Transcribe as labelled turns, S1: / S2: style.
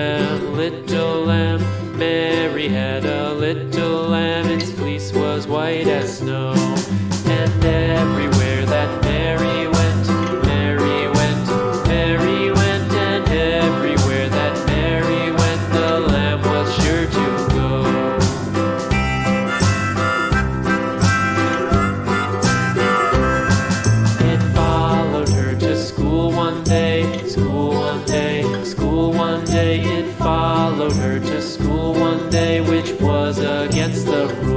S1: lamb, little lamb. Mary had a little lamb, its fleece was white as snow. And everywhere that Mary went, Mary went, Mary went, and everywhere that Mary went, the lamb was sure to go. It followed her to school one day, school one day, school one day. It followed her to school one day, which was against the rules.